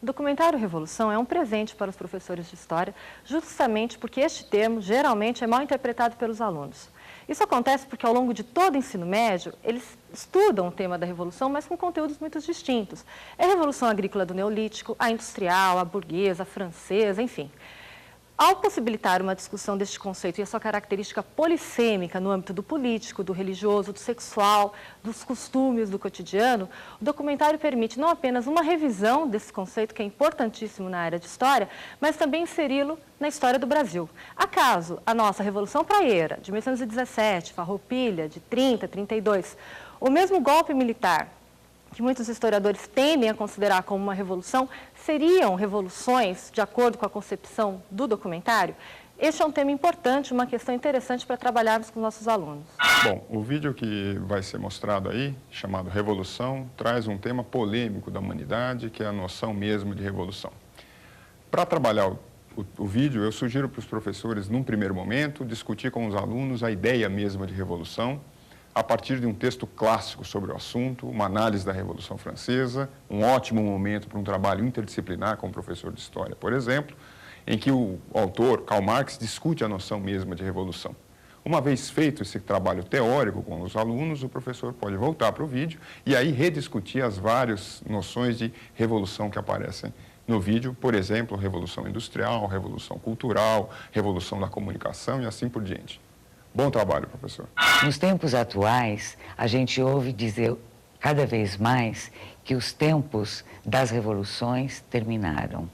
O documentário Revolução é um presente para os professores de História, justamente porque este termo geralmente é mal interpretado pelos alunos. Isso acontece porque ao longo de todo o ensino médio, eles estudam o tema da Revolução, mas com conteúdos muito distintos. É a Revolução Agrícola do Neolítico, a industrial, a burguesa, a francesa, enfim. Ao possibilitar uma discussão deste conceito e a sua característica polissêmica no âmbito do político, do religioso, do sexual, dos costumes, do cotidiano, o documentário permite não apenas uma revisão desse conceito, que é importantíssimo na área de história, mas também inseri-lo na história do Brasil. Acaso a nossa Revolução Praieira, de 1817, Farroupilha, de 30, 32, o mesmo golpe militar, que muitos historiadores tendem a considerar como uma revolução, seriam revoluções, de acordo com a concepção do documentário? Este é um tema importante, uma questão interessante para trabalharmos com nossos alunos. Bom, o vídeo que vai ser mostrado aí, chamado Revolução, traz um tema polêmico da humanidade, que é a noção mesmo de revolução. Para trabalhar o vídeo, eu sugiro para os professores, num primeiro momento, discutir com os alunos a ideia mesma de revolução, a partir de um texto clássico sobre o assunto, uma análise da Revolução Francesa, um ótimo momento para um trabalho interdisciplinar com o professor de História, por exemplo, em que o autor, Karl Marx, discute a noção mesma de revolução. Uma vez feito esse trabalho teórico com os alunos, o professor pode voltar para o vídeo e aí rediscutir as várias noções de revolução que aparecem no vídeo, por exemplo, revolução industrial, revolução cultural, revolução da comunicação e assim por diante. Bom trabalho, professor. Nos tempos atuais, a gente ouve dizer cada vez mais que os tempos das revoluções terminaram.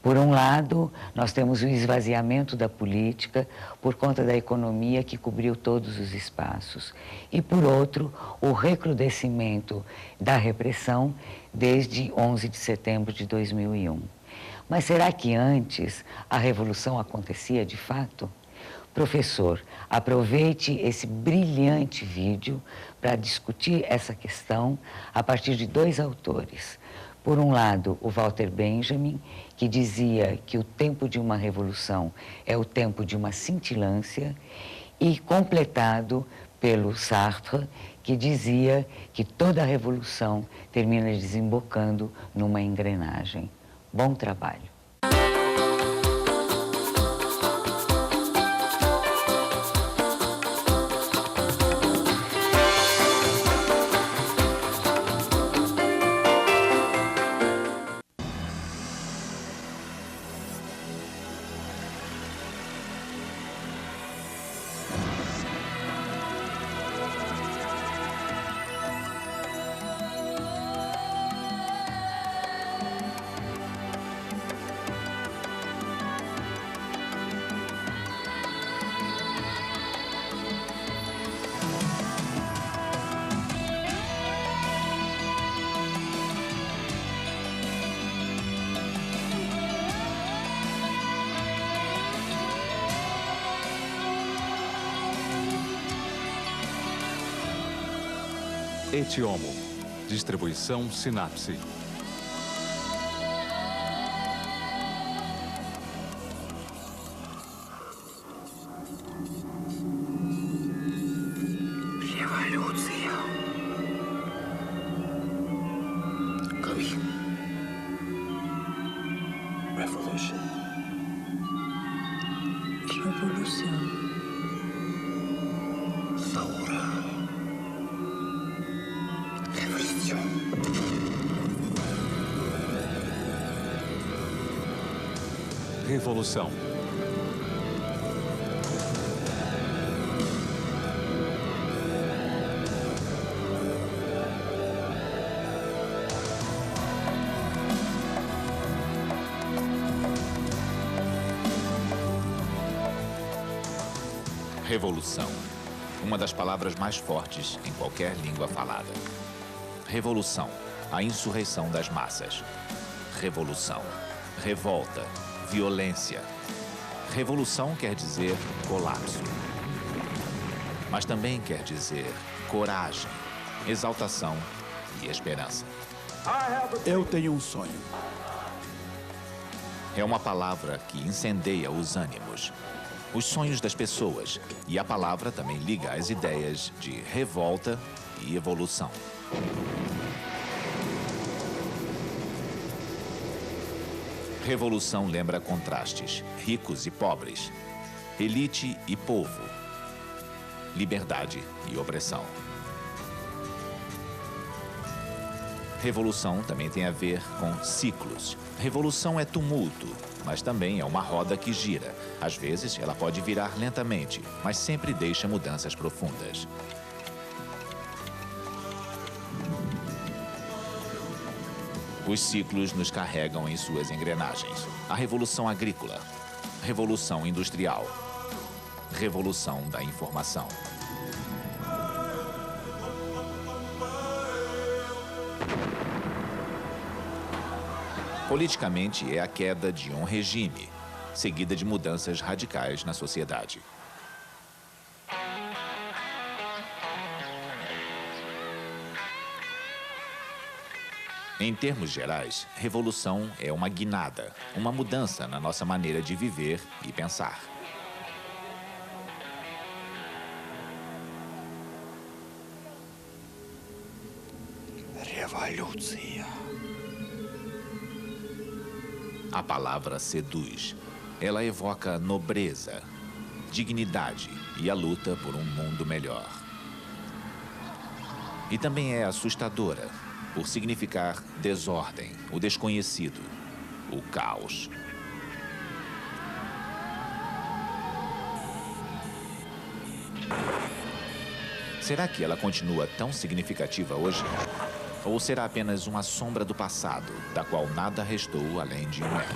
Por um lado, nós temos o esvaziamento da política por conta da economia que cobriu todos os espaços. E, por outro, o recrudescimento da repressão desde 11 de setembro de 2001. Mas será que antes a revolução acontecia de fato? Professor, aproveite esse brilhante vídeo para discutir essa questão a partir de dois autores. Por um lado, o Walter Benjamin, que dizia que o tempo de uma revolução é o tempo de uma cintilância, e completado pelo Sartre, que dizia que toda revolução termina desembocando numa engrenagem. Bom trabalho. Etiomo. Distribuição Sinapse. Революция. Говори. Revolution. Revolution. Saura. Revolução. Revolução. Uma das palavras mais fortes em qualquer língua falada. Revolução. A insurreição das massas. Revolução. Revolta. Violência. Revolução quer dizer colapso. Mas também quer dizer coragem, exaltação e esperança. Eu tenho um sonho. É uma palavra que incendeia os ânimos, os sonhos das pessoas. E a palavra também liga as ideias de revolta e evolução. Revolução lembra contrastes, ricos e pobres, elite e povo, liberdade e opressão. Revolução também tem a ver com ciclos. Revolução é tumulto, mas também é uma roda que gira. Às vezes, ela pode virar lentamente, mas sempre deixa mudanças profundas. Os ciclos nos carregam em suas engrenagens. A revolução agrícola, revolução industrial, revolução da informação. Politicamente, é a queda de um regime, seguida de mudanças radicais na sociedade. Em termos gerais, revolução é uma guinada, uma mudança na nossa maneira de viver e pensar. Revolução. A palavra seduz. Ela evoca nobreza, dignidade e a luta por um mundo melhor. E também é assustadora, por significar desordem, o desconhecido, o caos. Será que ela continua tão significativa hoje? Ou será apenas uma sombra do passado, da qual nada restou além de um eco?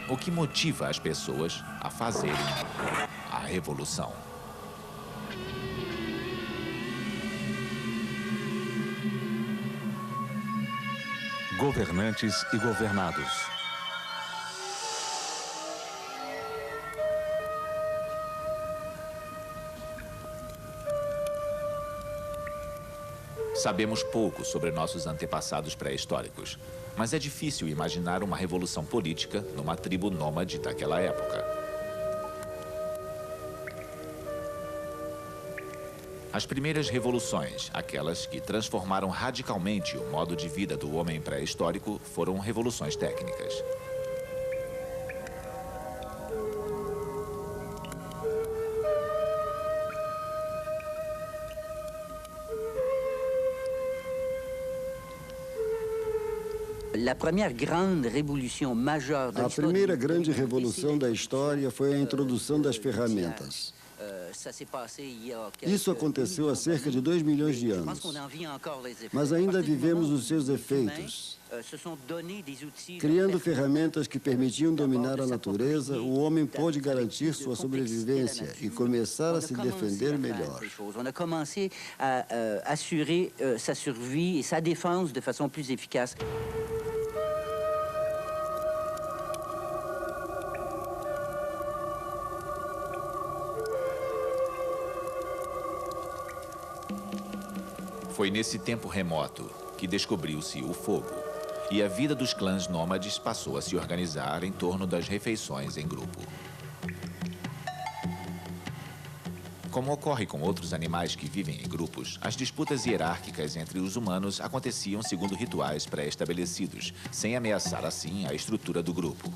O que motiva as pessoas a fazerem a revolução? Governantes e governados. Sabemos pouco sobre nossos antepassados pré-históricos, mas é difícil imaginar uma revolução política numa tribo nômade daquela época. As primeiras revoluções, aquelas que transformaram radicalmente o modo de vida do homem pré-histórico, foram revoluções técnicas. A primeira grande revolução da história foi a introdução das ferramentas. Isso aconteceu há cerca de 2 milhões de anos. Mas ainda vivemos os seus efeitos. Criando ferramentas que permitiam dominar a natureza, o homem pôde garantir sua sobrevivência e começar a se defender melhor. On a commencé à assurer sa survie et sa défense de façon plus efficace. Foi nesse tempo remoto que descobriu-se o fogo, e a vida dos clãs nômades passou a se organizar em torno das refeições em grupo. Como ocorre com outros animais que vivem em grupos, as disputas hierárquicas entre os humanos aconteciam segundo rituais pré-estabelecidos, sem ameaçar assim a estrutura do grupo.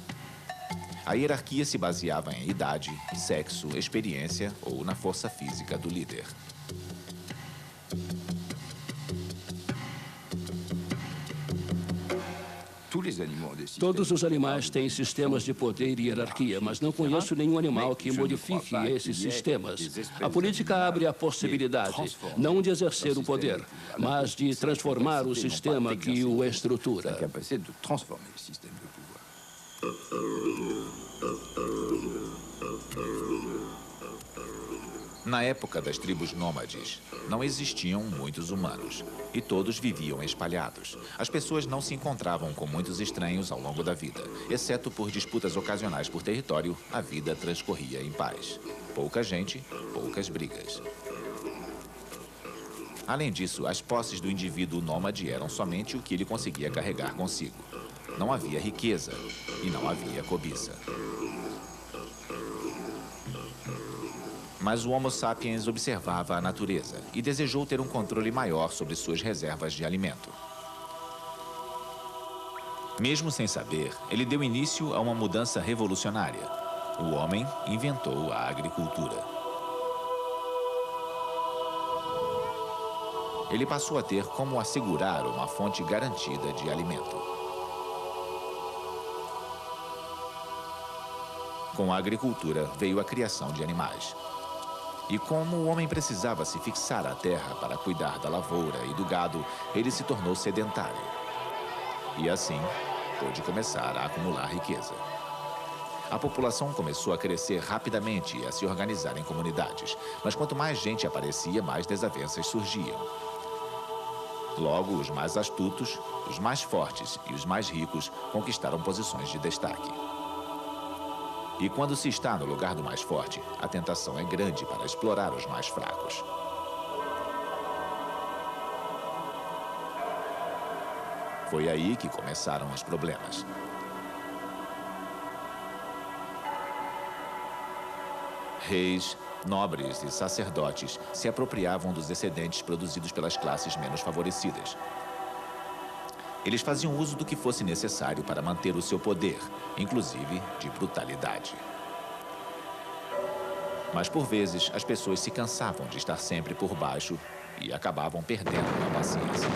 A hierarquia se baseava em idade, sexo, experiência ou na força física do líder. Todos os animais têm sistemas de poder e hierarquia, mas não conheço nenhum animal que modifique esses sistemas. A política abre a possibilidade, não de exercer o poder, mas de transformar o sistema que o estrutura. Na época das tribos nômades, não existiam muitos humanos e todos viviam espalhados. As pessoas não se encontravam com muitos estranhos ao longo da vida. Exceto por disputas ocasionais por território, a vida transcorria em paz. Pouca gente, poucas brigas. Além disso, as posses do indivíduo nômade eram somente o que ele conseguia carregar consigo. Não havia riqueza e não havia cobiça. Mas o Homo sapiens observava a natureza e desejou ter um controle maior sobre suas reservas de alimento. Mesmo sem saber, ele deu início a uma mudança revolucionária. O homem inventou a agricultura. Ele passou a ter como assegurar uma fonte garantida de alimento. Com a agricultura veio a criação de animais. E como o homem precisava se fixar à terra para cuidar da lavoura e do gado, ele se tornou sedentário. E assim, pôde começar a acumular riqueza. A população começou a crescer rapidamente e a se organizar em comunidades. Mas quanto mais gente aparecia, mais desavenças surgiam. Logo, os mais astutos, os mais fortes e os mais ricos conquistaram posições de destaque. E quando se está no lugar do mais forte, a tentação é grande para explorar os mais fracos. Foi aí que começaram os problemas. Reis, nobres e sacerdotes se apropriavam dos excedentes produzidos pelas classes menos favorecidas. Eles faziam uso do que fosse necessário para manter o seu poder, inclusive de brutalidade. Mas, por vezes, as pessoas se cansavam de estar sempre por baixo e acabavam perdendo a paciência.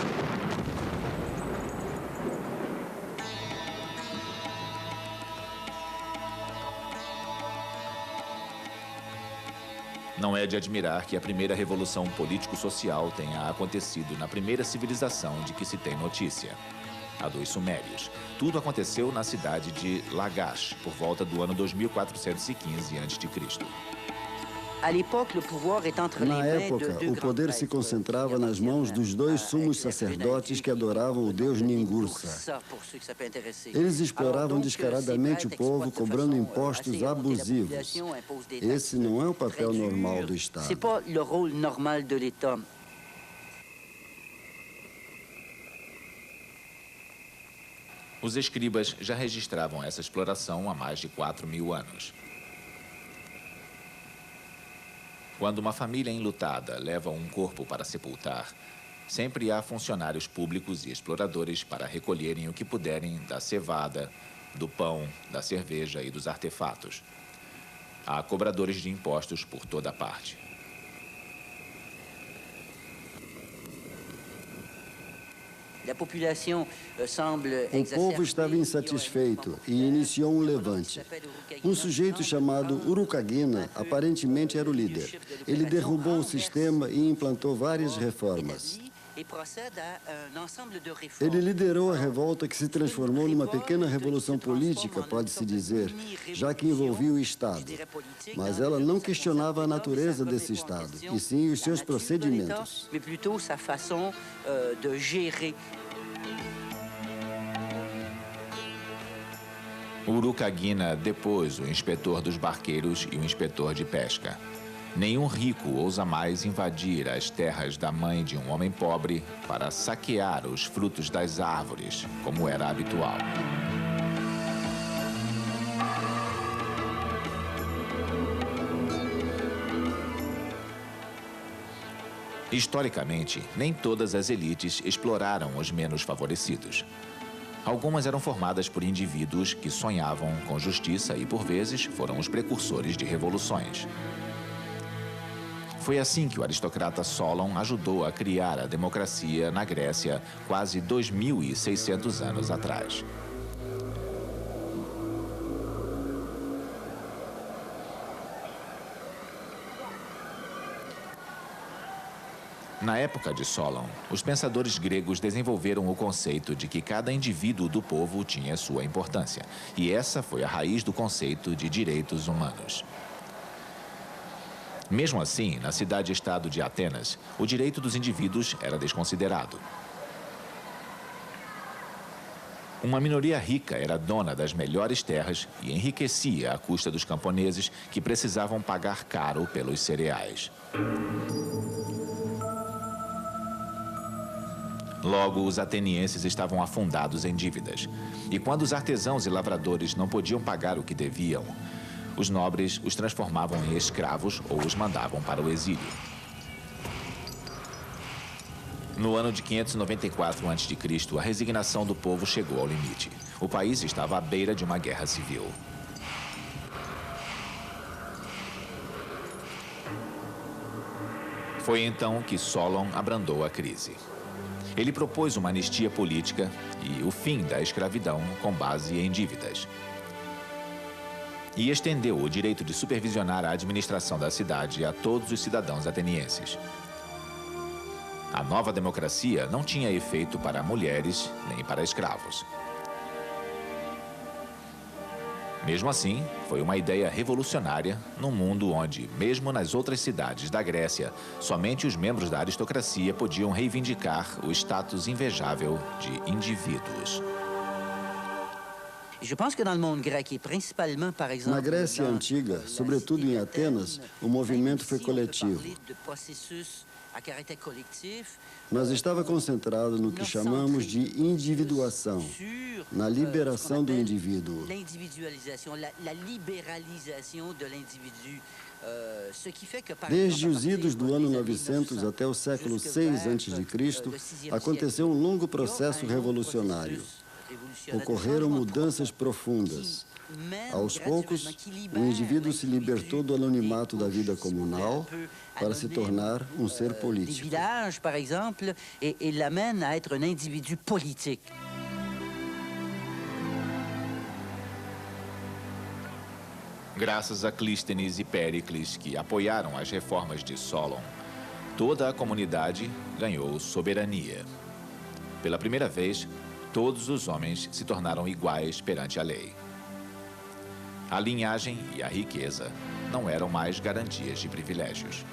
Não é de admirar que a primeira revolução político-social tenha acontecido na primeira civilização de que se tem notícia, a dos Sumérios. Tudo aconteceu na cidade de Lagash, por volta do ano 2415 a.C. Na época, o poder se concentrava nas mãos dos dois sumos sacerdotes que adoravam o deus Ningursá. Eles exploravam descaradamente o povo, cobrando impostos abusivos. Esse não é o papel normal do Estado. Os escribas já registravam essa exploração há mais de 4.000 anos. Quando uma família enlutada leva um corpo para sepultar, sempre há funcionários públicos e exploradores para recolherem o que puderem da cevada, do pão, da cerveja e dos artefatos. Há cobradores de impostos por toda parte. O povo estava insatisfeito e iniciou um levante. Um sujeito chamado Urukagina aparentemente era o líder. Ele derrubou o sistema e implantou várias reformas. Ele liderou a revolta que se transformou numa pequena revolução política, pode-se dizer, já que envolvia o Estado. Mas ela não questionava a natureza desse Estado, e sim os seus procedimentos. Urukagina depôs o inspetor dos barqueiros e o inspetor de pesca. Nenhum rico ousa mais invadir as terras da mãe de um homem pobre para saquear os frutos das árvores, como era habitual. Historicamente, nem todas as elites exploraram os menos favorecidos. Algumas eram formadas por indivíduos que sonhavam com justiça e, por vezes, foram os precursores de revoluções. Foi assim que o aristocrata Solon ajudou a criar a democracia na Grécia quase 2.600 anos atrás. Na época de Solon, os pensadores gregos desenvolveram o conceito de que cada indivíduo do povo tinha sua importância. E essa foi a raiz do conceito de direitos humanos. Mesmo assim, na cidade-estado de Atenas, o direito dos indivíduos era desconsiderado. Uma minoria rica era dona das melhores terras e enriquecia à custa dos camponeses que precisavam pagar caro pelos cereais. Logo, os atenienses estavam afundados em dívidas. E quando os artesãos e lavradores não podiam pagar o que deviam, os nobres os transformavam em escravos ou os mandavam para o exílio. No ano de 594 a.C., a resignação do povo chegou ao limite. O país estava à beira de uma guerra civil. Foi então que Solon abrandou a crise. Ele propôs uma anistia política e o fim da escravidão com base em dívidas. E estendeu o direito de supervisionar a administração da cidade a todos os cidadãos atenienses. A nova democracia não tinha efeito para mulheres nem para escravos. Mesmo assim, foi uma ideia revolucionária num mundo onde, mesmo nas outras cidades da Grécia, somente os membros da aristocracia podiam reivindicar o status invejável de indivíduos. Na Grécia Antiga, sobretudo em Atenas, o movimento foi coletivo. Mas estava concentrado no que chamamos de individuação, na liberação do indivíduo. Desde os idos do ano 900 até o século VI a.C., aconteceu um longo processo revolucionário. Ocorreram mudanças profundas. Aos poucos, o indivíduo se libertou do anonimato da vida comunal para se tornar um ser político. Por exemplo, e l'amène a être un individu politique. Graças a Clístenes e Péricles, que apoiaram as reformas de Solon, toda a comunidade ganhou soberania. Pela primeira vez, todos os homens se tornaram iguais perante a lei. A linhagem e a riqueza não eram mais garantias de privilégios.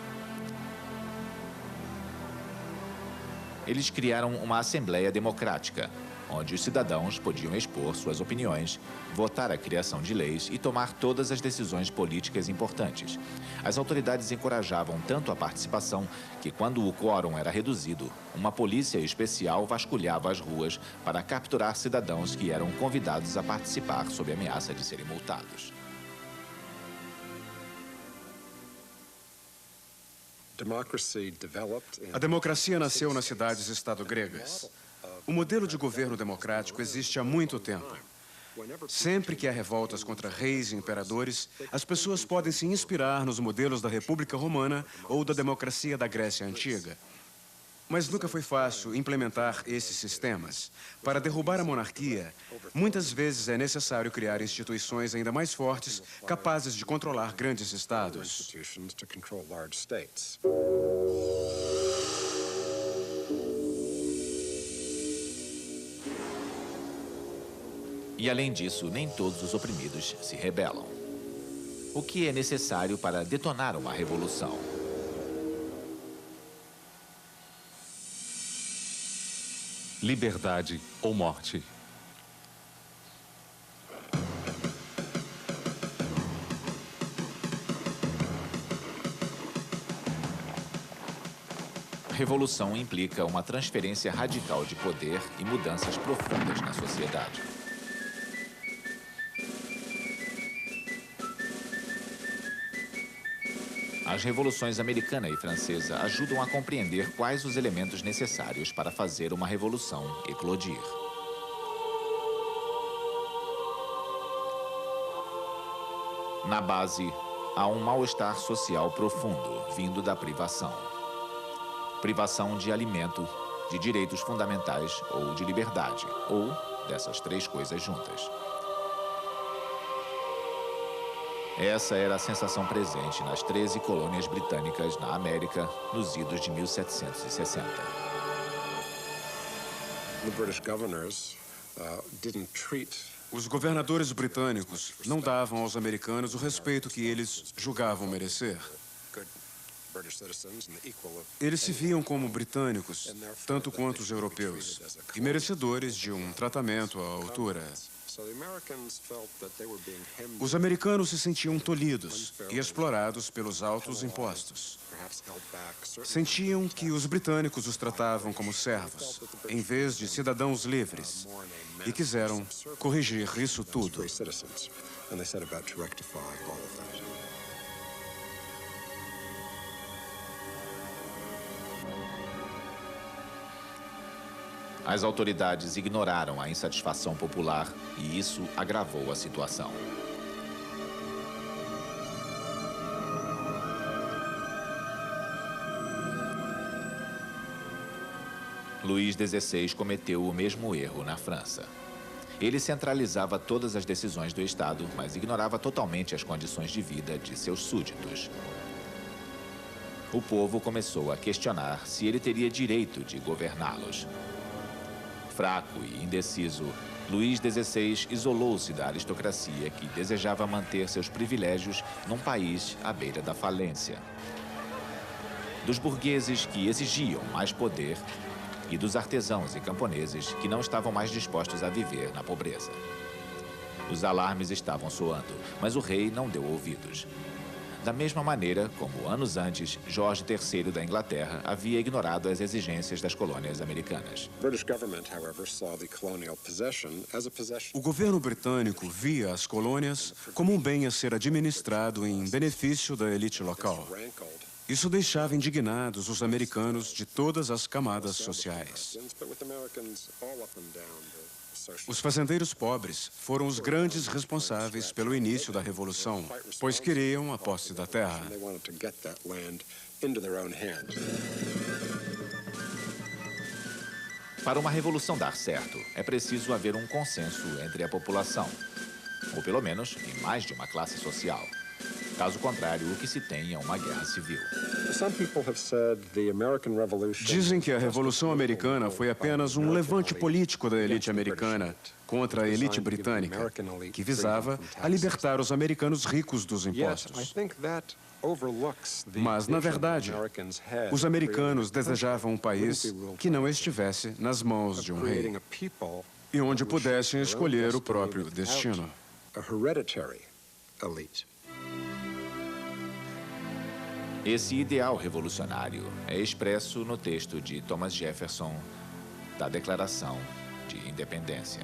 Eles criaram uma assembleia democrática, onde os cidadãos podiam expor suas opiniões, votar a criação de leis e tomar todas as decisões políticas importantes. As autoridades encorajavam tanto a participação que, quando o quórum era reduzido, uma polícia especial vasculhava as ruas para capturar cidadãos que eram convidados a participar sob ameaça de serem multados. A democracia nasceu nas cidades-estado gregas. O modelo de governo democrático existe há muito tempo. Sempre que há revoltas contra reis e imperadores, as pessoas podem se inspirar nos modelos da República Romana ou da democracia da Grécia Antiga. Mas nunca foi fácil implementar esses sistemas. Para derrubar a monarquia, muitas vezes é necessário criar instituições ainda mais fortes, capazes de controlar grandes estados. E, além disso, nem todos os oprimidos se rebelam. O que é necessário para detonar uma revolução? Liberdade ou morte. Revolução implica uma transferência radical de poder e mudanças profundas na sociedade. As revoluções americana e francesa ajudam a compreender quais os elementos necessários para fazer uma revolução eclodir. Na base, há um mal-estar social profundo, vindo da privação. Privação de alimento, de direitos fundamentais ou de liberdade, ou dessas três coisas juntas. Essa era a sensação presente nas 13 colônias britânicas na América nos idos de 1760. Os governadores britânicos não davam aos americanos o respeito que eles julgavam merecer. Eles se viam como britânicos, tanto quanto os europeus, e merecedores de um tratamento à altura. Os americanos se sentiam tolhidos e explorados pelos altos impostos. Sentiam que os britânicos os tratavam como servos, em vez de cidadãos livres, e quiseram corrigir isso tudo. As autoridades ignoraram a insatisfação popular e isso agravou a situação. Luís XVI cometeu o mesmo erro na França. Ele centralizava todas as decisões do Estado, mas ignorava totalmente as condições de vida de seus súditos. O povo começou a questionar se ele teria direito de governá-los. Fraco e indeciso, Luís XVI isolou-se da aristocracia que desejava manter seus privilégios num país à beira da falência. Dos burgueses que exigiam mais poder e dos artesãos e camponeses que não estavam mais dispostos a viver na pobreza. Os alarmes estavam soando, mas o rei não deu ouvidos. Da mesma maneira como, anos antes, Jorge III da Inglaterra havia ignorado as exigências das colônias americanas. O governo britânico via as colônias como um bem a ser administrado em benefício da elite local. Isso deixava indignados os americanos de todas as camadas sociais. Os fazendeiros pobres foram os grandes responsáveis pelo início da Revolução, pois queriam a posse da terra. Para uma revolução dar certo, é preciso haver um consenso entre a população, ou pelo menos em mais de uma classe social. Caso contrário, o que se tem é uma guerra civil. Dizem que a Revolução Americana foi apenas um levante político da elite americana contra a elite britânica, que visava a libertar os americanos ricos dos impostos. Mas, na verdade, os americanos desejavam um país que não estivesse nas mãos de um rei e onde pudessem escolher o próprio destino. Esse ideal revolucionário é expresso no texto de Thomas Jefferson da Declaração de Independência.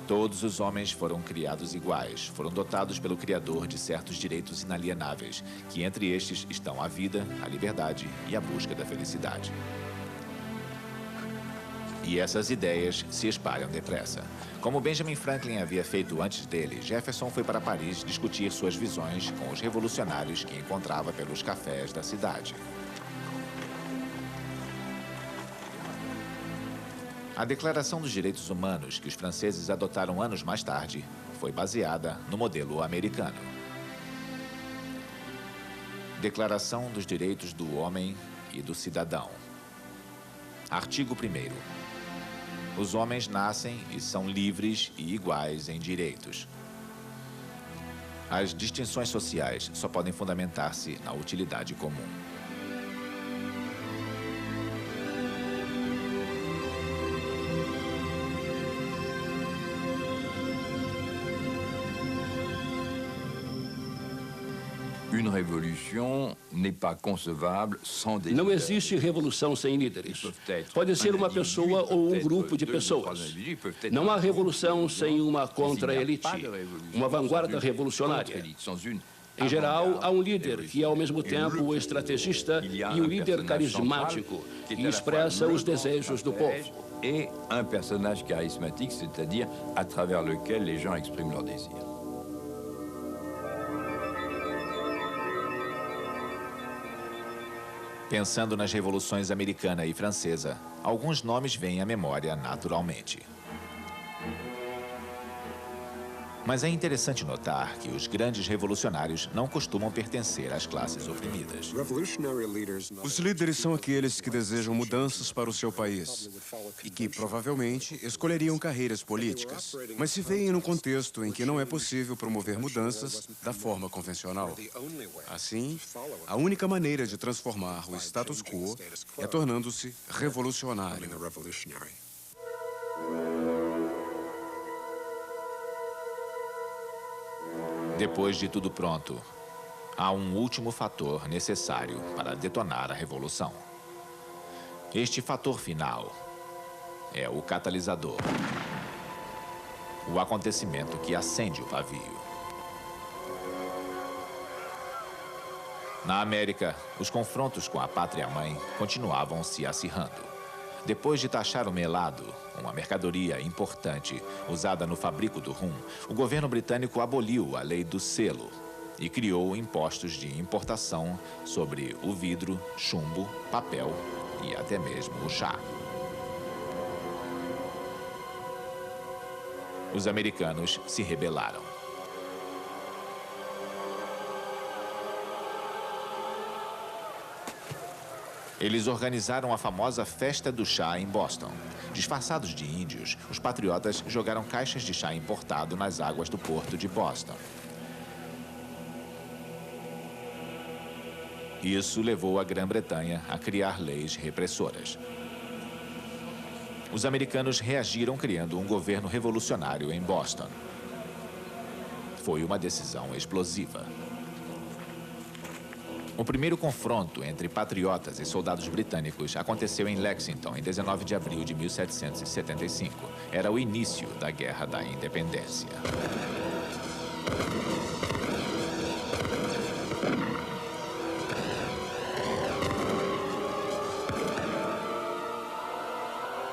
Todos os homens foram criados iguais, foram dotados pelo Criador de certos direitos inalienáveis, que entre estes estão a vida, a liberdade e a busca da felicidade. E essas ideias se espalham depressa. Como Benjamin Franklin havia feito antes dele, Jefferson foi para Paris discutir suas visões com os revolucionários que encontrava pelos cafés da cidade. A Declaração dos Direitos Humanos, que os franceses adotaram anos mais tarde, foi baseada no modelo americano. Declaração dos Direitos do Homem e do Cidadão. Artigo 1º. Os homens nascem e são livres e iguais em direitos. As distinções sociais só podem fundamentar-se na utilidade comum. Não existe revolução sem líderes. Pode ser uma pessoa ou um grupo de pessoas. Não há revolução sem uma contra-elite, uma vanguarda revolucionária. Em geral, há um líder que é ao mesmo tempo o estrategista e um líder carismático que expressa os desejos do povo. E um personagem carismático, c'est-à-dire à travers lequel les gens expriment leurs désirs. Pensando nas revoluções americana e francesa, alguns nomes vêm à memória naturalmente. Mas é interessante notar que os grandes revolucionários não costumam pertencer às classes oprimidas. Os líderes são aqueles que desejam mudanças para o seu país e que, provavelmente, escolheriam carreiras políticas, mas se veem num contexto em que não é possível promover mudanças da forma convencional. Assim, a única maneira de transformar o status quo é tornando-se revolucionário. Depois de tudo pronto, há um último fator necessário para detonar a revolução. Este fator final é o catalisador, o acontecimento que acende o pavio. Na América, os confrontos com a pátria-mãe continuavam se acirrando. Depois de taxar o melado, uma mercadoria importante usada no fabrico do rum, o governo britânico aboliu a lei do selo e criou impostos de importação sobre o vidro, chumbo, papel e até mesmo o chá. Os americanos se rebelaram. Eles organizaram a famosa Festa do Chá em Boston. Disfarçados de índios, os patriotas jogaram caixas de chá importado nas águas do porto de Boston. Isso levou a Grã-Bretanha a criar leis repressoras. Os americanos reagiram criando um governo revolucionário em Boston. Foi uma decisão explosiva. O primeiro confronto entre patriotas e soldados britânicos aconteceu em Lexington, em 19 de abril de 1775. Era o início da Guerra da Independência.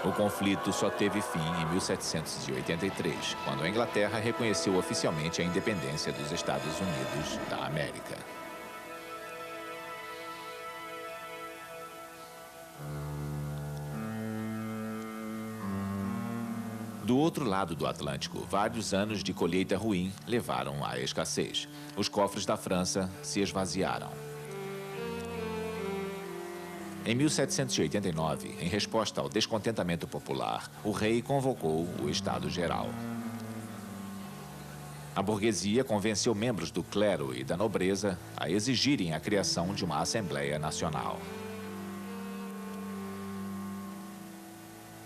O conflito só teve fim em 1783, quando a Inglaterra reconheceu oficialmente a independência dos Estados Unidos da América. Do outro lado do Atlântico, vários anos de colheita ruim levaram à escassez. Os cofres da França se esvaziaram. Em 1789, em resposta ao descontentamento popular, o rei convocou o Estado Geral. A burguesia convenceu membros do clero e da nobreza a exigirem a criação de uma Assembleia Nacional.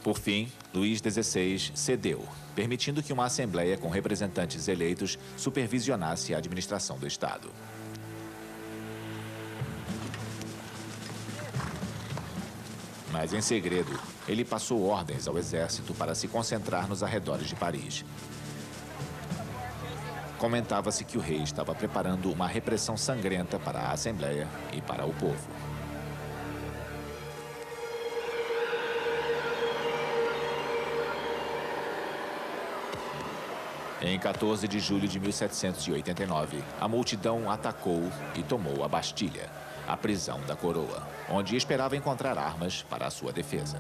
Por fim, Luís XVI cedeu, permitindo que uma Assembleia com representantes eleitos supervisionasse a administração do Estado. Mas, em segredo, ele passou ordens ao exército para se concentrar nos arredores de Paris. Comentava-se que o rei estava preparando uma repressão sangrenta para a Assembleia e para o povo. Em 14 de julho de 1789, a multidão atacou e tomou a Bastilha, a prisão da coroa, onde esperava encontrar armas para a sua defesa.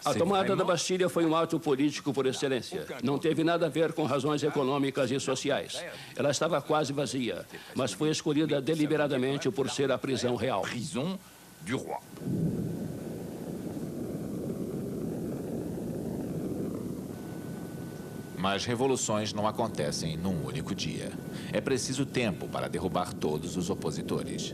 A tomada da Bastilha foi um ato político por excelência. Não teve nada a ver com razões econômicas e sociais. Ela estava quase vazia, mas foi escolhida deliberadamente por ser a prisão real. Mas revoluções não acontecem num único dia. É preciso tempo para derrubar todos os opositores.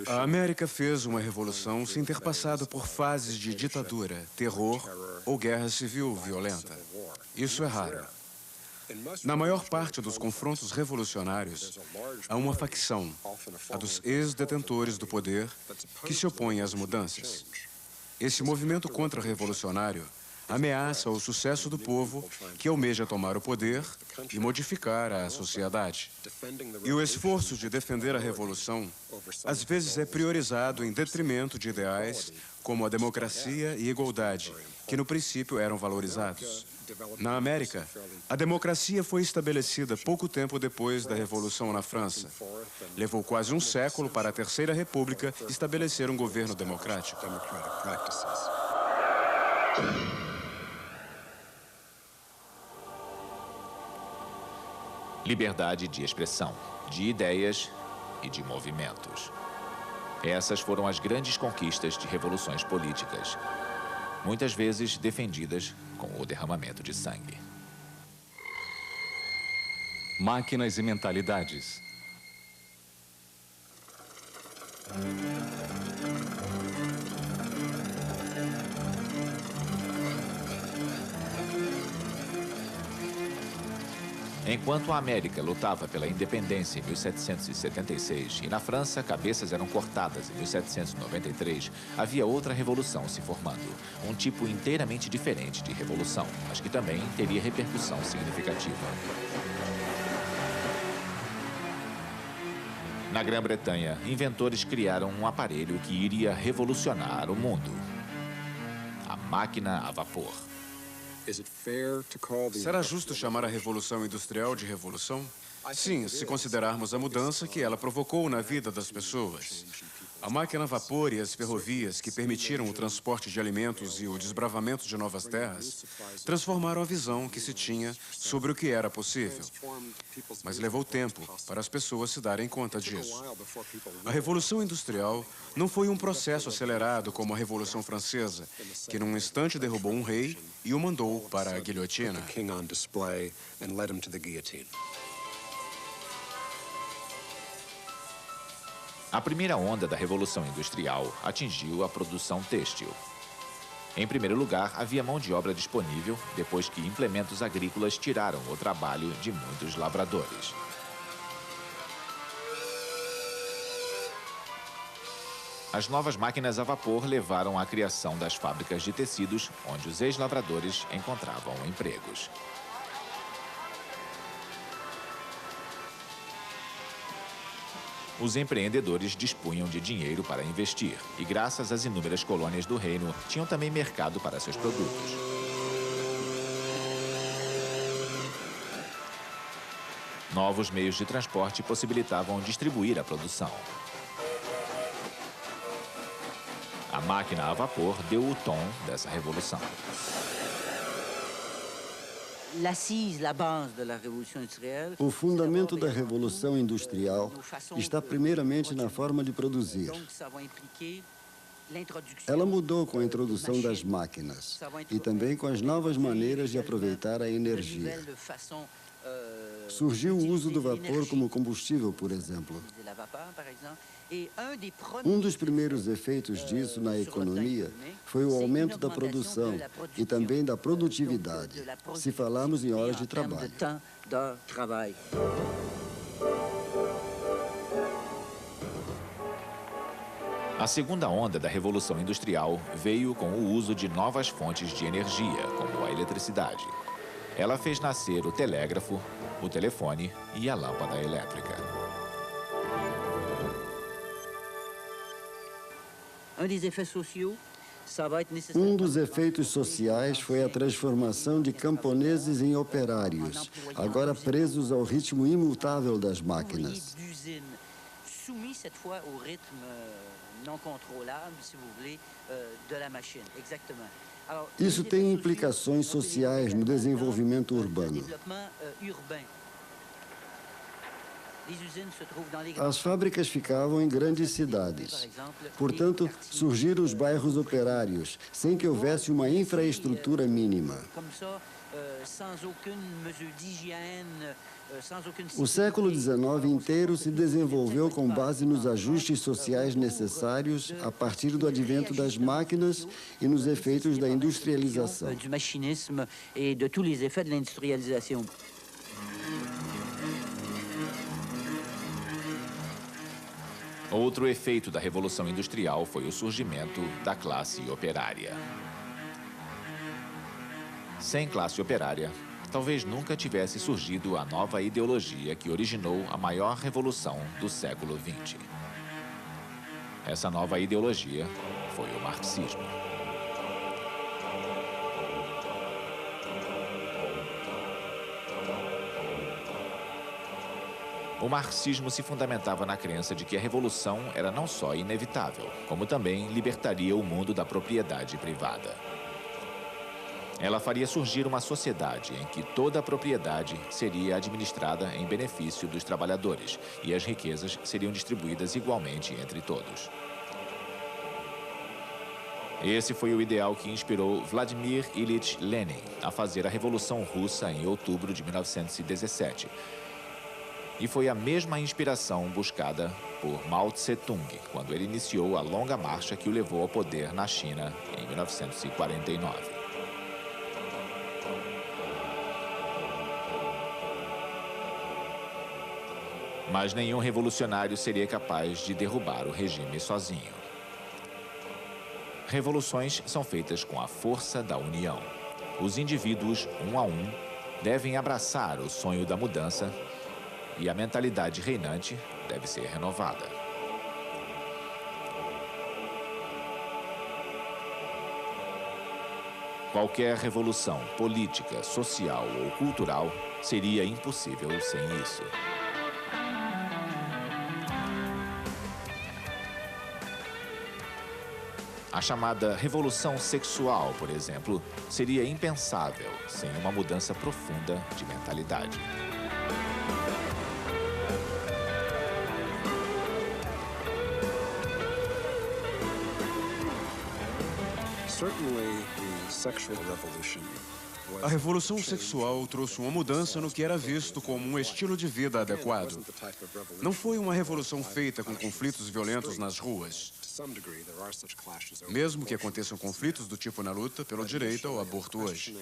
A América fez uma revolução sem ter passado por fases de ditadura, terror ou guerra civil violenta. Isso é raro. Na maior parte dos confrontos revolucionários, há uma facção, a dos ex-detentores do poder, que se opõe às mudanças. Esse movimento contra-revolucionário ameaça o sucesso do povo que almeja tomar o poder e modificar a sociedade. E o esforço de defender a revolução, às vezes, é priorizado em detrimento de ideais como a democracia e igualdade, que no princípio eram valorizados. Na América, a democracia foi estabelecida pouco tempo depois da Revolução na França. Levou quase um século para a Terceira República estabelecer um governo democrático. Liberdade de expressão, de ideias e de movimentos. Essas foram as grandes conquistas de revoluções políticas, muitas vezes defendidas com o derramamento de sangue. Máquinas e mentalidades. Enquanto a América lutava pela independência em 1776 e na França cabeças eram cortadas em 1793, havia outra revolução se formando. Um tipo inteiramente diferente de revolução, mas que também teria repercussão significativa. Na Grã-Bretanha, inventores criaram um aparelho que iria revolucionar o mundo: a máquina a vapor. Será justo chamar a Revolução Industrial de revolução? Sim, se considerarmos a mudança que ela provocou na vida das pessoas. A máquina a vapor e as ferrovias que permitiram o transporte de alimentos e o desbravamento de novas terras transformaram a visão que se tinha sobre o que era possível. Mas levou tempo para as pessoas se darem conta disso. A Revolução Industrial não foi um processo acelerado como a Revolução Francesa, que num instante derrubou um rei e o mandou para a guilhotina. A primeira onda da Revolução Industrial atingiu a produção têxtil. Em primeiro lugar, havia mão de obra disponível depois que implementos agrícolas tiraram o trabalho de muitos lavradores. As novas máquinas a vapor levaram à criação das fábricas de tecidos, onde os ex-lavradores encontravam empregos. Os empreendedores dispunham de dinheiro para investir e, graças às inúmeras colônias do reino, tinham também mercado para seus produtos. Novos meios de transporte possibilitavam distribuir a produção. A máquina a vapor deu o tom dessa revolução. O fundamento da Revolução Industrial está primeiramente na forma de produzir. Ela mudou com a introdução das máquinas e também com as novas maneiras de aproveitar a energia. Surgiu o uso do vapor como combustível, por exemplo. Um dos primeiros efeitos disso na economia foi o aumento da produção e também da produtividade, se falarmos em horas de trabalho. A segunda onda da Revolução Industrial veio com o uso de novas fontes de energia, como a eletricidade. Ela fez nascer o telégrafo, o telefone e a lâmpada elétrica. Um dos efeitos sociais foi a transformação de camponeses em operários, agora presos ao ritmo imutável das máquinas. Isso tem implicações sociais no desenvolvimento urbano. As fábricas ficavam em grandes cidades. Portanto, surgiram os bairros operários, sem que houvesse uma infraestrutura mínima. O século XIX inteiro se desenvolveu com base nos ajustes sociais necessários a partir do advento das máquinas e nos efeitos da industrialização. Outro efeito da Revolução Industrial foi o surgimento da classe operária. Sem classe operária, talvez nunca tivesse surgido a nova ideologia que originou a maior revolução do século XX. Essa nova ideologia foi o marxismo. O marxismo se fundamentava na crença de que a revolução era não só inevitável, como também libertaria o mundo da propriedade privada. Ela faria surgir uma sociedade em que toda a propriedade seria administrada em benefício dos trabalhadores e as riquezas seriam distribuídas igualmente entre todos. Esse foi o ideal que inspirou Vladimir Ilyich Lenin a fazer a Revolução Russa em outubro de 1917. E foi a mesma inspiração buscada por Mao Tse-tung quando ele iniciou a longa marcha que o levou ao poder na China em 1949. Mas nenhum revolucionário seria capaz de derrubar o regime sozinho. Revoluções são feitas com a força da união. Os indivíduos, um a um, devem abraçar o sonho da mudança e a mentalidade reinante deve ser renovada. Qualquer revolução política, social ou cultural seria impossível sem isso. A chamada revolução sexual, por exemplo, seria impensável sem uma mudança profunda de mentalidade. A revolução sexual trouxe uma mudança no que era visto como um estilo de vida adequado. Não foi uma revolução feita com conflitos violentos nas ruas. Mesmo que aconteçam conflitos do tipo na luta pelo direito ao aborto hoje.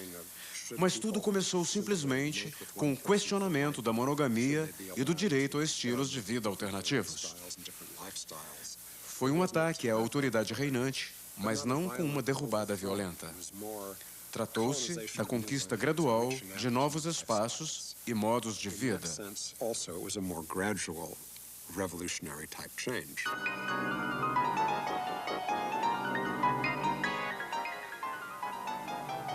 Mas tudo começou simplesmente com o questionamento da monogamia e do direito a estilos de vida alternativos. Foi um ataque à autoridade reinante, mas não com uma derrubada violenta. Tratou-se da conquista gradual de novos espaços e modos de vida.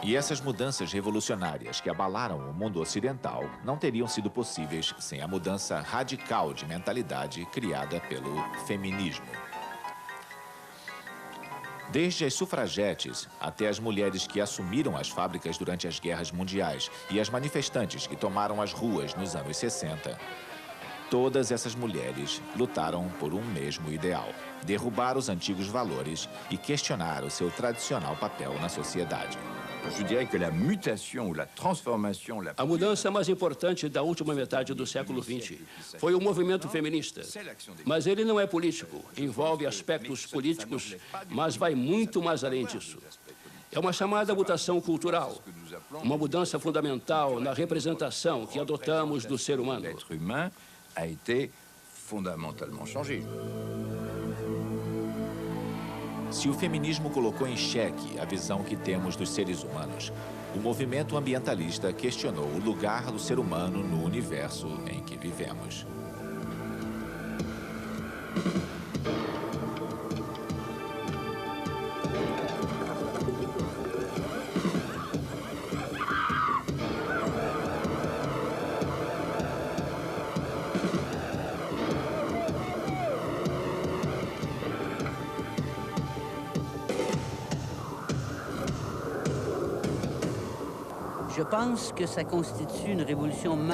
E essas mudanças revolucionárias que abalaram o mundo ocidental não teriam sido possíveis sem a mudança radical de mentalidade criada pelo feminismo. Desde as sufragetes até as mulheres que assumiram as fábricas durante as guerras mundiais e as manifestantes que tomaram as ruas nos anos 60, todas essas mulheres lutaram por um mesmo ideal: derrubar os antigos valores e questionar o seu tradicional papel na sociedade. A mudança mais importante da última metade do século XX foi o movimento feminista. Mas ele não é político, envolve aspectos políticos, mas vai muito mais além disso. É uma chamada mutação cultural, uma mudança fundamental na representação que adotamos do ser humano. Se o feminismo colocou em xeque a visão que temos dos seres humanos, o movimento ambientalista questionou o lugar do ser humano no universo em que vivemos.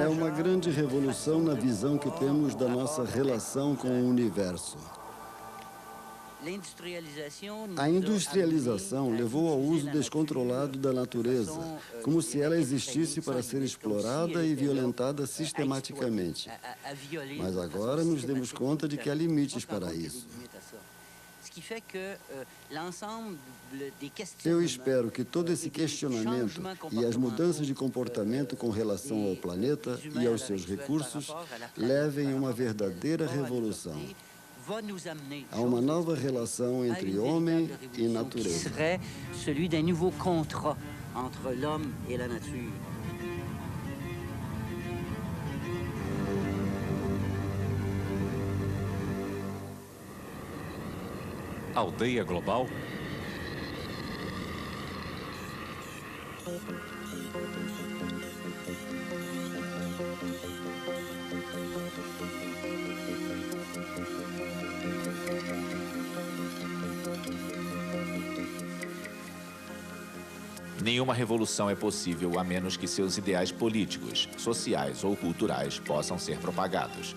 É uma grande revolução na visão que temos da nossa relação com o universo. A industrialização levou ao uso descontrolado da natureza, como se ela existisse para ser explorada e violentada sistematicamente. Mas agora nos demos conta de que há limites para isso. Eu espero que todo esse questionamento e as mudanças de comportamento com relação ao planeta e aos seus recursos levem a uma verdadeira revolução. Há uma nova relação entre homem e natureza. Celui d'un nouveau contrat entre l'homme et la nature. Aldeia Global. Nenhuma revolução é possível a menos que seus ideais políticos, sociais ou culturais possam ser propagados.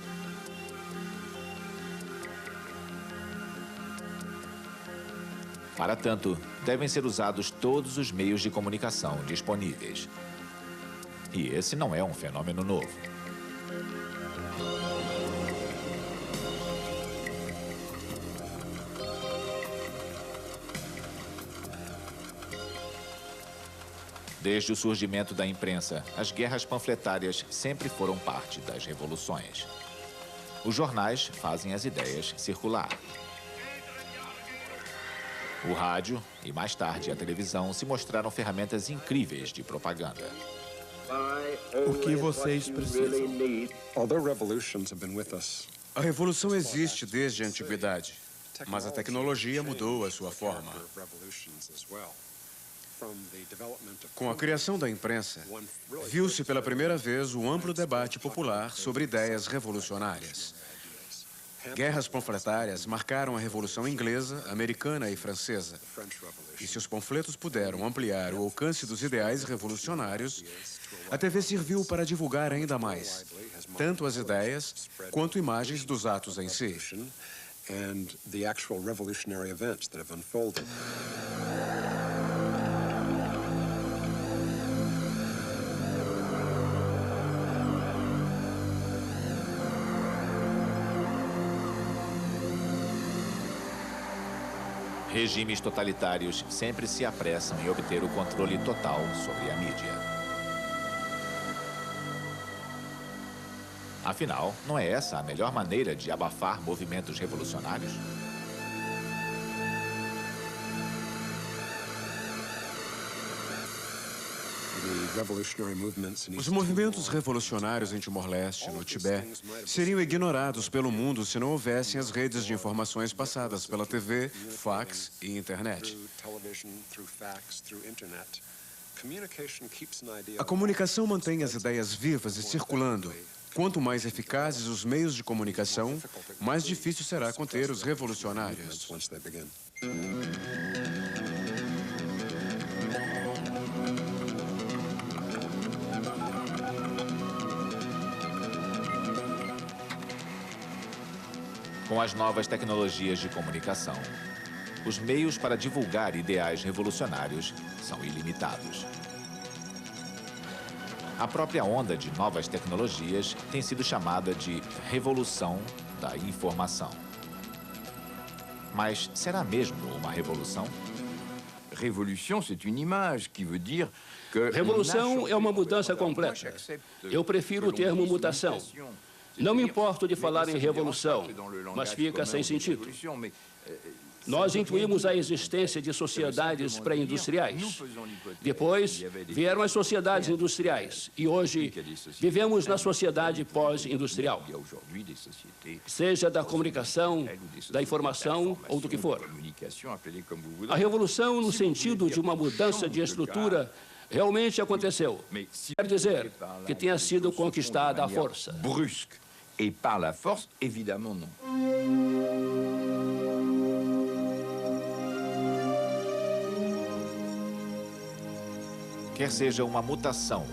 Para tanto, devem ser usados todos os meios de comunicação disponíveis. E esse não é um fenômeno novo. Desde o surgimento da imprensa, as guerras panfletárias sempre foram parte das revoluções. Os jornais fazem as ideias circular. O rádio e, mais tarde, a televisão se mostraram ferramentas incríveis de propaganda. O que vocês precisam. A revolução existe desde a antiguidade, mas a tecnologia mudou a sua forma. Com a criação da imprensa, viu-se pela primeira vez o amplo debate popular sobre ideias revolucionárias. Guerras panfletárias marcaram a Revolução Inglesa, Americana e Francesa. E se os panfletos puderam ampliar o alcance dos ideais revolucionários, a TV serviu para divulgar ainda mais, tanto as ideias quanto imagens dos atos em si. Regimes totalitários sempre se apressam em obter o controle total sobre a mídia. Afinal, não é essa a melhor maneira de abafar movimentos revolucionários? Os movimentos revolucionários em Timor-Leste, no Tibete, seriam ignorados pelo mundo se não houvessem as redes de informações passadas pela TV, fax e internet. A comunicação mantém as ideias vivas e circulando. Quanto mais eficazes os meios de comunicação, mais difícil será conter os revolucionários. Com as novas tecnologias de comunicação, os meios para divulgar ideais revolucionários são ilimitados. A própria onda de novas tecnologias tem sido chamada de revolução da informação. Mas será mesmo uma revolução? Revolução é uma mudança completa. Eu prefiro o termo mutação. Não me importo de falar em revolução, mas fica sem sentido. Nós intuímos a existência de sociedades pré-industriais. Depois vieram as sociedades industriais. E hoje vivemos na sociedade pós-industrial. Seja da comunicação, da informação ou do que for. A revolução, no sentido de uma mudança de estrutura, realmente aconteceu. Quer dizer que tenha sido conquistada à força. Brusque. Et par la force, évidemment non. Quer seja uma mutação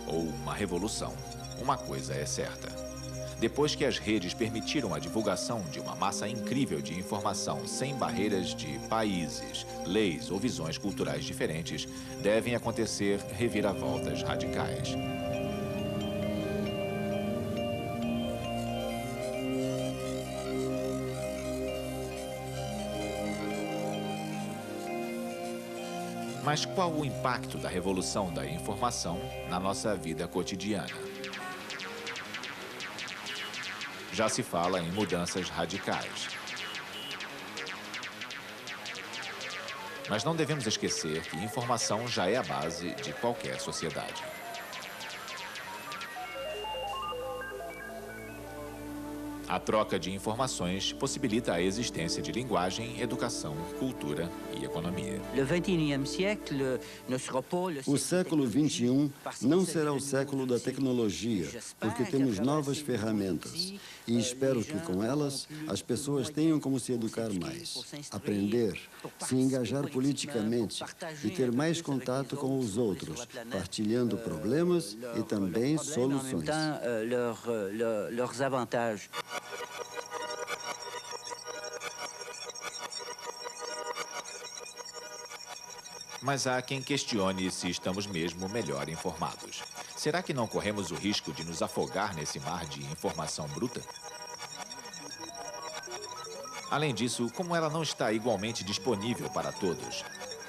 ou uma revolução, uma coisa é certa. Depois que as redes permitiram a divulgação de uma massa incrível de informação sem barreiras de países, leis ou visões culturais diferentes, devem acontecer reviravoltas radicais. Mas qual o impacto da revolução da informação na nossa vida cotidiana? Já se fala em mudanças radicais. Mas não devemos esquecer que informação já é a base de qualquer sociedade. A troca de informações possibilita a existência de linguagem, educação, cultura e economia. O século XXI não será o século da tecnologia, porque temos novas ferramentas. E espero que, com elas, as pessoas tenham como se educar mais, aprender, se engajar politicamente e ter mais contato com os outros, partilhando problemas e também soluções. Mas há quem questione se estamos mesmo melhor informados. Será que não corremos o risco de nos afogar nesse mar de informação bruta? Além disso, como ela não está igualmente disponível para todos,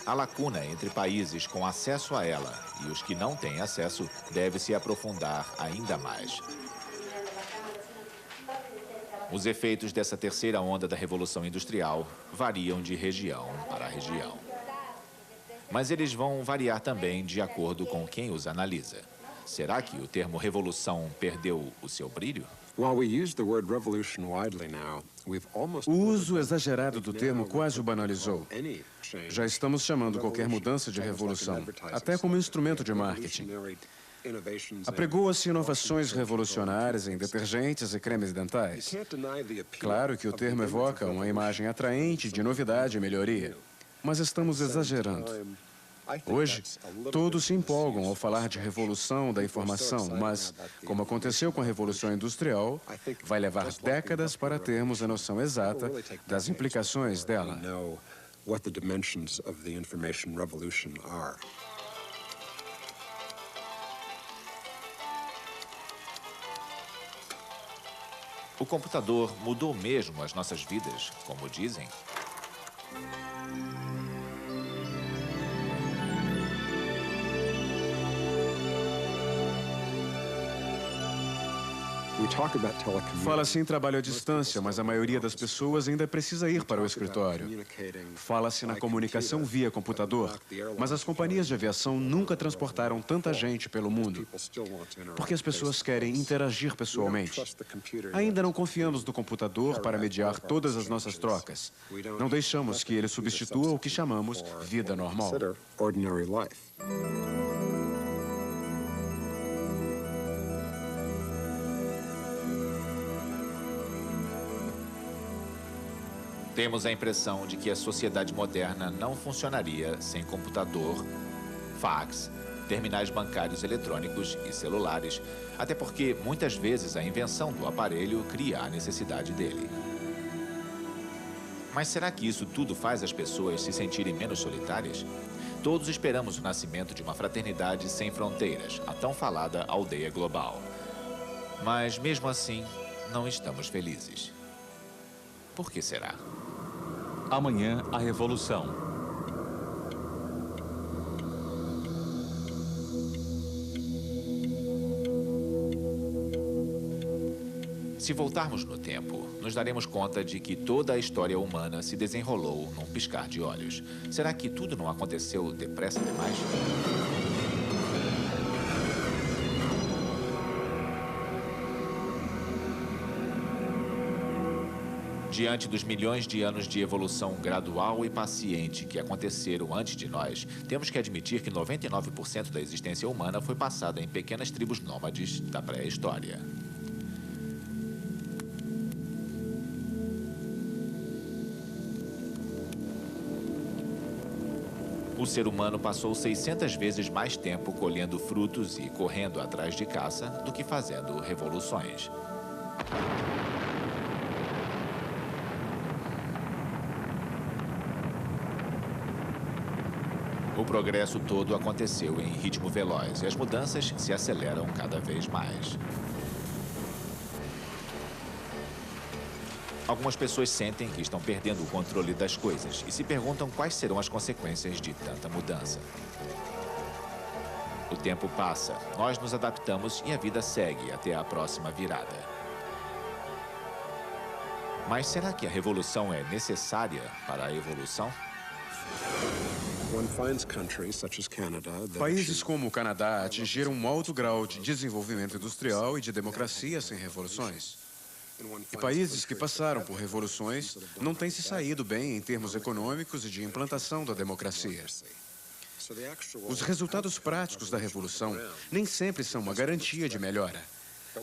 a lacuna entre países com acesso a ela e os que não têm acesso deve se aprofundar ainda mais. Os efeitos dessa terceira onda da Revolução Industrial variam de região para região. Mas eles vão variar também de acordo com quem os analisa. Será que o termo revolução perdeu o seu brilho? O uso exagerado do termo quase o banalizou. Já estamos chamando qualquer mudança de revolução, até como instrumento de marketing. Apregou-se inovações revolucionárias em detergentes e cremes dentais. Claro que o termo evoca uma imagem atraente de novidade e melhoria, mas estamos exagerando. Hoje, todos se empolgam ao falar de revolução da informação, mas, como aconteceu com a Revolução Industrial, vai levar décadas para termos a noção exata das implicações dela. O computador mudou mesmo as nossas vidas, como dizem? Fala-se em trabalho à distância, mas a maioria das pessoas ainda precisa ir para o escritório. Fala-se na comunicação via computador, mas as companhias de aviação nunca transportaram tanta gente pelo mundo, porque as pessoas querem interagir pessoalmente. Ainda não confiamos no computador para mediar todas as nossas trocas. Não deixamos que ele substitua o que chamamos vida normal. Temos a impressão de que a sociedade moderna não funcionaria sem computador, fax, terminais bancários eletrônicos e celulares, até porque muitas vezes a invenção do aparelho cria a necessidade dele. Mas será que isso tudo faz as pessoas se sentirem menos solitárias? Todos esperamos o nascimento de uma fraternidade sem fronteiras, a tão falada aldeia global. Mas mesmo assim, não estamos felizes. Por que será? Amanhã, a revolução. Se voltarmos no tempo, nos daremos conta de que toda a história humana se desenrolou num piscar de olhos. Será que tudo não aconteceu depressa demais? Diante dos milhões de anos de evolução gradual e paciente que aconteceram antes de nós, temos que admitir que 99% da existência humana foi passada em pequenas tribos nômades da pré-história. O ser humano passou 600 vezes mais tempo colhendo frutos e correndo atrás de caça do que fazendo revoluções. O progresso todo aconteceu em ritmo veloz e as mudanças se aceleram cada vez mais. Algumas pessoas sentem que estão perdendo o controle das coisas e se perguntam quais serão as consequências de tanta mudança. O tempo passa, nós nos adaptamos e a vida segue até a próxima virada. Mas será que a revolução é necessária para a evolução? Países como o Canadá atingiram um alto grau de desenvolvimento industrial e de democracia sem revoluções. E países que passaram por revoluções não têm se saído bem em termos econômicos e de implantação da democracia. Os resultados práticos da revolução nem sempre são uma garantia de melhora.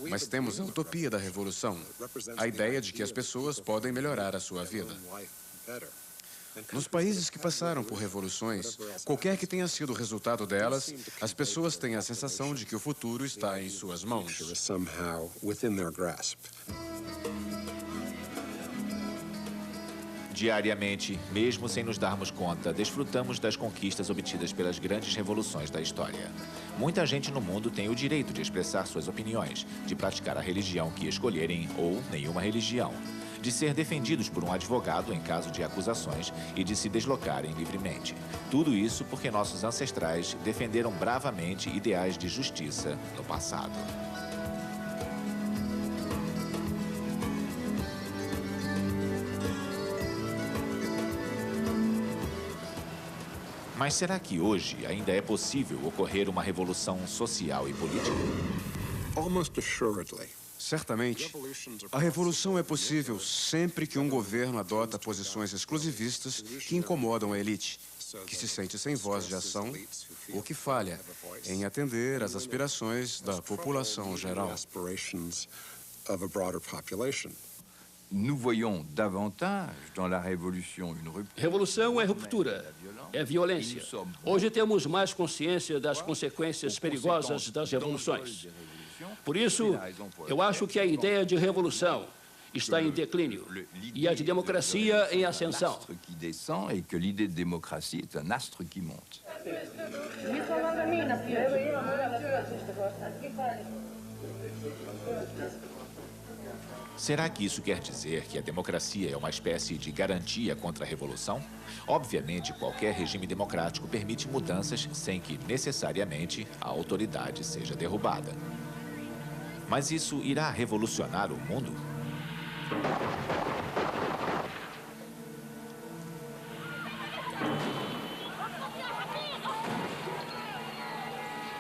Mas temos a utopia da revolução, a ideia de que as pessoas podem melhorar a sua vida. Nos países que passaram por revoluções, qualquer que tenha sido o resultado delas, as pessoas têm a sensação de que o futuro está em suas mãos. Diariamente, mesmo sem nos darmos conta, desfrutamos das conquistas obtidas pelas grandes revoluções da história. Muita gente no mundo tem o direito de expressar suas opiniões, de praticar a religião que escolherem ou nenhuma religião, de ser defendidos por um advogado em caso de acusações e de se deslocarem livremente. Tudo isso porque nossos ancestrais defenderam bravamente ideais de justiça no passado. Mas será que hoje ainda é possível ocorrer uma revolução social e política? Almost assuredly. Certamente, a revolução é possível sempre que um governo adota posições exclusivistas que incomodam a elite, que se sente sem voz de ação ou que falha em atender às aspirações da população geral. Nous voyons davantage dans la révolution une rupture. Revolução é ruptura, é violência. Hoje temos mais consciência das consequências perigosas das revoluções. Por isso, eu acho que a ideia de revolução está em declínio e a de democracia em ascensão. L'astre qui descend et que l'idée de démocratie est un astre qui monte. Será que isso quer dizer que a democracia é uma espécie de garantia contra a revolução? Obviamente, qualquer regime democrático permite mudanças sem que, necessariamente, a autoridade seja derrubada. Mas isso irá revolucionar o mundo?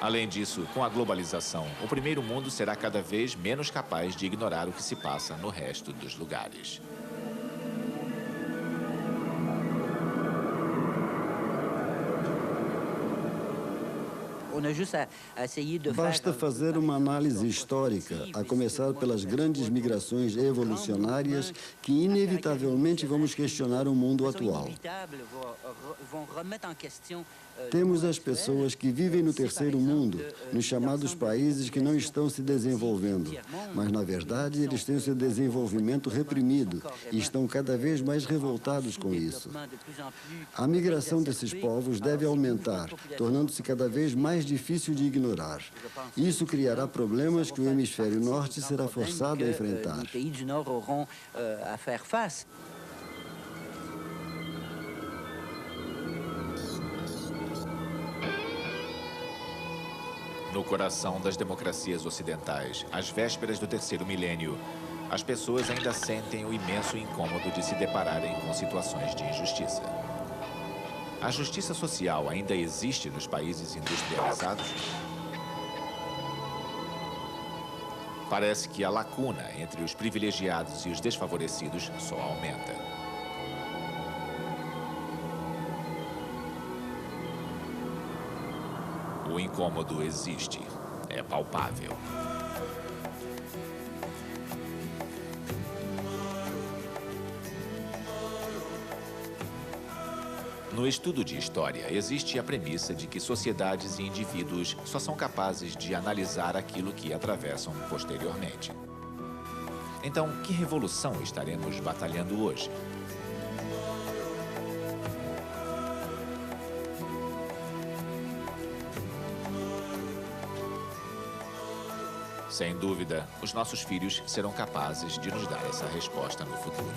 Além disso, com a globalização, o primeiro mundo será cada vez menos capaz de ignorar o que se passa no resto dos lugares. Basta fazer uma análise histórica, a começar pelas grandes migrações evolucionárias que inevitavelmente vamos questionar o mundo atual. Temos as pessoas que vivem no terceiro mundo, nos chamados países que não estão se desenvolvendo, mas na verdade eles têm o seu desenvolvimento reprimido e estão cada vez mais revoltados com isso. A migração desses povos deve aumentar, tornando-se cada vez mais difícil de ignorar. Isso criará problemas que o hemisfério norte será forçado a enfrentar. No coração das democracias ocidentais, às vésperas do terceiro milênio, as pessoas ainda sentem o imenso incômodo de se depararem com situações de injustiça. A justiça social ainda existe nos países industrializados? Parece que a lacuna entre os privilegiados e os desfavorecidos só aumenta. O incômodo existe, é palpável. No estudo de história, existe a premissa de que sociedades e indivíduos só são capazes de analisar aquilo que atravessam posteriormente. Então, que revolução estaremos batalhando hoje? Sem dúvida, os nossos filhos serão capazes de nos dar essa resposta no futuro.